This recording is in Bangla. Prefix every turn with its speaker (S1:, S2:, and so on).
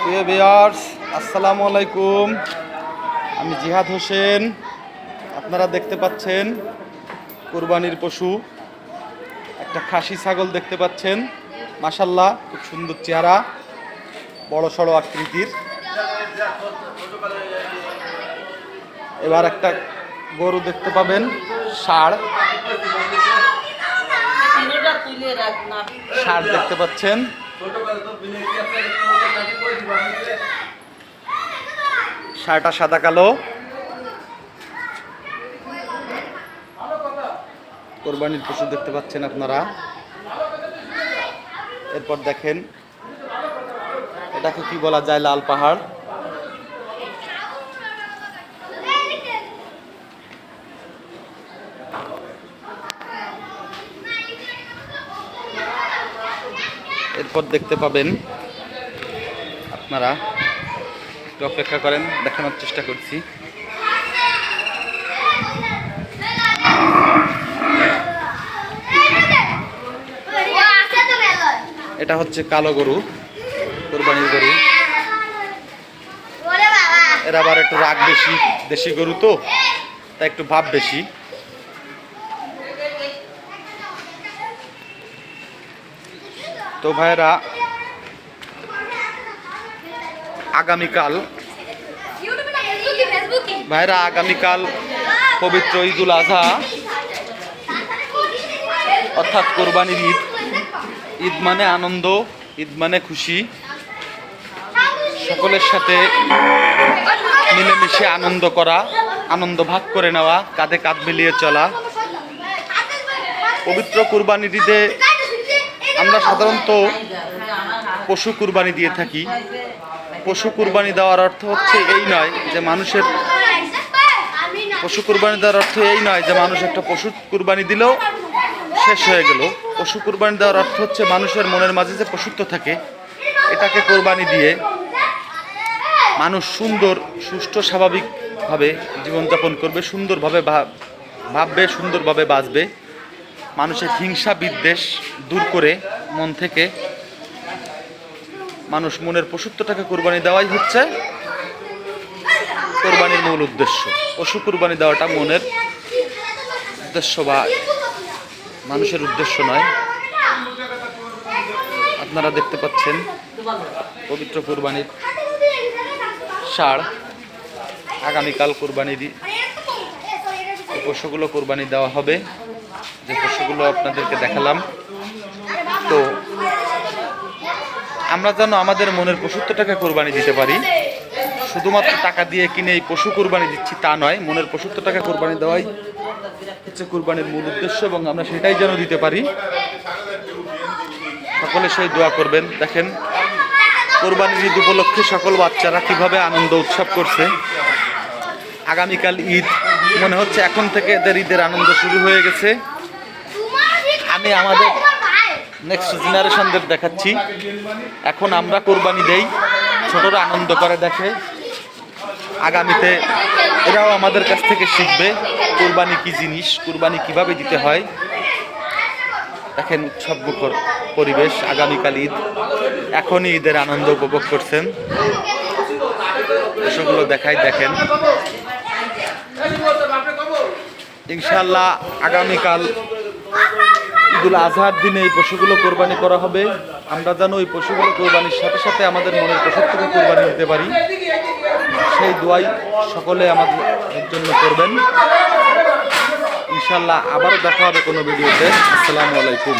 S1: প্রিয় ভিউয়ার্স, আসসালামু আলাইকুম। আমি জিহাদ হোসেন। আপনারা দেখতে পাচ্ছেন কুরবানির পশু, একটা খাসি ছাগল দেখতে পাচ্ছেন। মাশাআল্লাহ, খুব সুন্দর চেহারা, বড় সড়ো আকৃতির। এবার একটা গরু দেখতে পাবেন, ষাঁড় দেখতে পাচ্ছেন। ষাঁড়টা সাদা কালো। কোরবানির পশু দেখতে পাচ্ছেন আপনারা। এরপর দেখেন, এটাকে কি বলা যায়, লাল পাহাড়। এরপর দেখতে পাবেন আপনারা, একটু অপেক্ষা করেন, দেখানোর চেষ্টা করছি। এটা হচ্ছে কালো গরু, কোরবানির গরু। এর আবার একটু রাগ বেশি, দেশি গরু তো, তাই একটু ভাব বেশি। তো ভাইরা, আগামীকাল পবিত্র ঈদুল আজহা, অর্থাৎ কোরবানির ঈদ। ঈদ মানে আনন্দ, ঈদ মানে খুশি, সকলের সাথে মিলেমিশে আনন্দ করা, আনন্দ ভাগ করে নেওয়া, কাঁধে কাঁধ মিলিয়ে চলা। পবিত্র কুরবানির ঈদে আমরা সাধারণত পশু কুরবানি দিয়ে থাকি। পশু কুরবানি দেওয়ার অর্থ হচ্ছে এই নয় যে মানুষ একটা পশু কুরবানি দিল, শেষ হয়ে গেল। পশু কুরবানি দেওয়ার অর্থ হচ্ছে মানুষের মনের মাঝে যে পশুত্ব থাকে, এটাকে কোরবানি দিয়ে মানুষ সুন্দর, সুষ্ঠু, স্বাভাবিকভাবে জীবনযাপন করবে, সুন্দরভাবে ভাববে, সুন্দরভাবে বাঁচবে। মানুষের হিংসা বিদ্বেষ দূর করে মন থেকে মানুষ মনের পশুত্বটাকে কোরবানি দেওয়াই হচ্ছে কোরবানির মূল উদ্দেশ্য। পশু কোরবানি দেওয়াটা মনের উদ্দেশ্য বা মানুষের উদ্দেশ্য নয়। আপনারা দেখতে পাচ্ছেন পবিত্র কোরবানির ষাঁড়। আগামীকাল কোরবানির পশুগুলো কোরবানি দেওয়া হবে, যে পশুগুলো আপনাদেরকে দেখালাম। তো আমরা যেন আমাদের মনের পশুত্বটাকে কোরবানি দিতে পারি। শুধুমাত্র টাকা দিয়ে কিনে এই পশু কোরবানি দিচ্ছি তা নয়, মনের পশুত্বটাকে কোরবানি দেওয়াই হচ্ছে কোরবানির মূল উদ্দেশ্য, এবং আমরা সেটাই যেন দিতে পারি। সকলে সেই দোয়া করবেন। দেখেন কোরবানির ঈদ উপলক্ষে সকল বাচ্চারা কিভাবে আনন্দ উৎসব করছে। আগামীকাল ঈদ, মনে হচ্ছে এখন থেকে এদের ঈদের আনন্দ শুরু হয়ে গেছে। আমি আমাদের নেক্সট জেনারেশনদের দেখাচ্ছি, এখন আমরা কোরবানি দেই, ছোটরা আনন্দ করে দেখে, আগামীতে এরাও আমাদের কাছ থেকে শিখবে কোরবানি কি জিনিস, কোরবানি কিভাবে দিতে হয়। দেখেন উৎসবমুখর পরিবেশ, আগামীকাল ঈদ, এখনই ঈদের আনন্দ উপভোগ করছেন। পশুগুলো দেখাই, দেখেন। ইনশাআল্লাহ আগামীকাল ঈদুল আজহার দিনে এই পশুগুলো কোরবানি করা হবে। আমরা যেন ওই পশুগুলো কোরবানির সাথে সাথে আমাদের মনের পশুত্বকে কোরবানি দিতে পারি, সেই দোয়াই সকলে আমাদের জন্য করবেন। ইনশাআল্লাহ আবারও দেখা হবে কোনো ভিডিওতে। আসসালামু আলাইকুম।